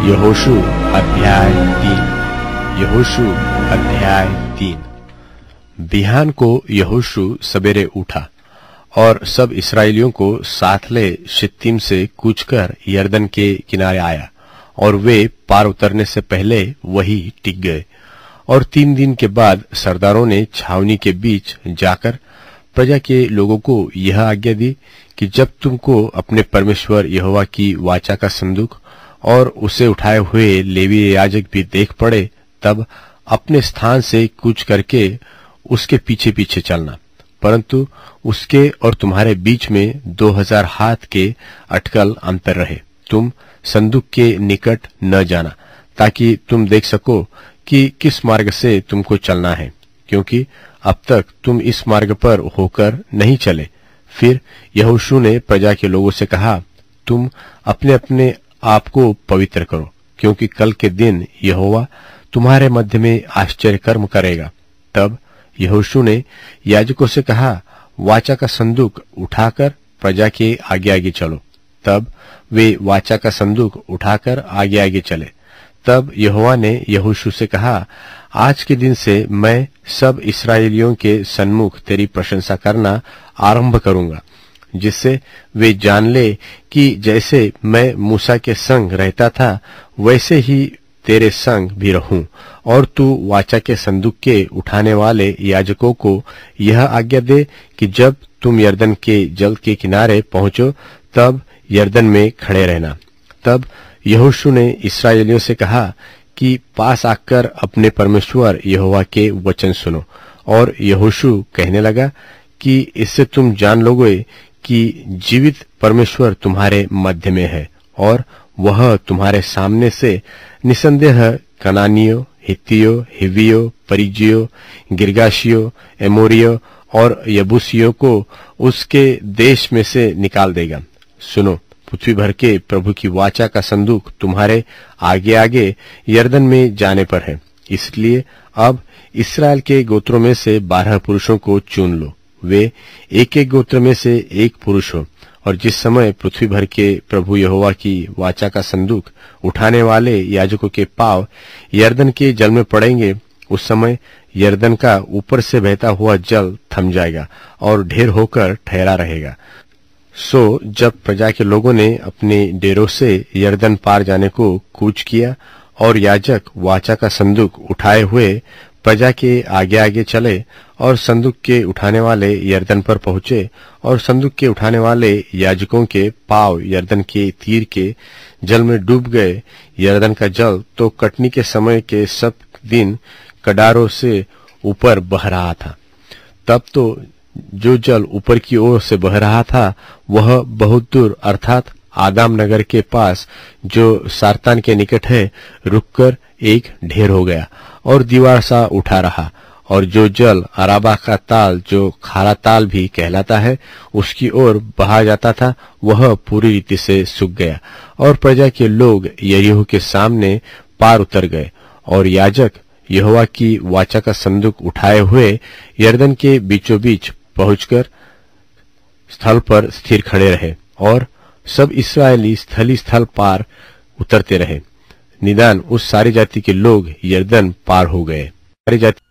यहोशू अध्याय 3। यहोशू अध्याय 3। बिहान को यहोशू सवेरे उठा और सब इस्राएलियों को साथ ले शित्तीम से कूच कर यरदन के किनारे आया, और वे पार उतरने से पहले वही टिक गए। और 3 दिन के बाद सरदारों ने छावनी के बीच जाकर प्रजा के लोगों को यह आज्ञा दी कि जब तुमको अपने परमेश्वर यहोवा की वाचा का संदूक और उसे उठाए हुए लेवीय याजक भी देख पड़े, तब अपने स्थान से कूच करके उसके पीछे पीछे चलना, परंतु उसके और तुम्हारे बीच में 2000 हाथ के अटकल अंतर रहे। तुम संदूक के निकट न जाना, ताकि तुम देख सको कि किस मार्ग से तुमको चलना है, क्योंकि अब तक तुम इस मार्ग पर होकर नहीं चले। फिर यहोशू ने प्रजा के लोगों से कहा, तुम अपने अपने आप को पवित्र करो, क्योंकि कल के दिन यहोवा तुम्हारे मध्य में आश्चर्य कर्म करेगा। तब यहोशू ने याजकों से कहा, वाचा का संदूक उठाकर प्रजा के आगे आगे चलो। तब वे वाचा का संदूक उठाकर आगे आगे चले। तब यहोवा ने यहोशू से कहा, आज के दिन से मैं सब इस्राएलियों के सन्मुख तेरी प्रशंसा करना आरंभ करूंगा, जिससे वे जान ले कि जैसे मैं मूसा के संग रहता था, वैसे ही तेरे संग भी रहूं। और तू वाचा के संदूक के उठाने वाले याजकों को यह आज्ञा दे कि जब तुम यरदन के जल के किनारे पहुंचो, तब यरदन में खड़े रहना। तब यहोशू ने इस्राएलियों से कहा कि पास आकर अपने परमेश्वर यहोवा के वचन सुनो। और यहोशू कहने लगा कि इससे तुम जान लोगे कि जीवित परमेश्वर तुम्हारे मध्य में है, और वह तुम्हारे सामने से निसंदेह कनानियों, हित्तियों, हिवियों, परिज्जियों, गिर्गाशियों, एमोरियों और यबूसियों को उसके देश में से निकाल देगा। सुनो, पृथ्वी भर के प्रभु की वाचा का संदूक तुम्हारे आगे आगे यरदन में जाने पर है। इसलिए अब इस्राएल के गोत्रों में से 12 पुरुषों को चुन लो। वे एक एक गोत्र में से एक पुरुष हो। और जिस समय पृथ्वी भर के प्रभु यहोवा की वाचा का संदूक उठाने वाले याजकों के पांव यरदन के जल में पड़ेंगे, उस समय यरदन का ऊपर से बहता हुआ जल थम जाएगा और ढेर होकर ठहरा रहेगा। सो जब प्रजा के लोगों ने अपने डेरों से यरदन पार जाने को कूच किया और याजक वाचा का संदूक उठाए हुए प्रजा के आगे आगे चले, और संदूक के उठाने वाले यरदन पर पहुंचे, और संदूक के उठाने वाले याजकों के पांव यरदन के तीर के जल में डूब गए। यरदन का जल तो कटनी के समय के सब दिन कडारों से ऊपर बह रहा था। तब तो जो जल ऊपर की ओर से बह रहा था, वह बहुत दूर अर्थात आदाम नगर के पास, जो सारतान के निकट है, रुककर एक ढेर हो गया और दीवार सा उठा रहा। और जो जल अराबा का ताल, जो खारा ताल भी कहलाता है, उसकी ओर बहा जाता था, वह पूरी रीति से सूख गया। और प्रजा के लोग यरीहो के सामने पार उतर गए। और याजक यहोवा की वाचा का संदूक उठाए हुए यरदन के बीचों बीच पहुंचकर स्थल पर स्थिर खड़े रहे, और सब इस्राएली स्थली स्थल पार उतरते रहे, निदान उस सारी जाति के लोग यरदन पार हो गए। सारी जाति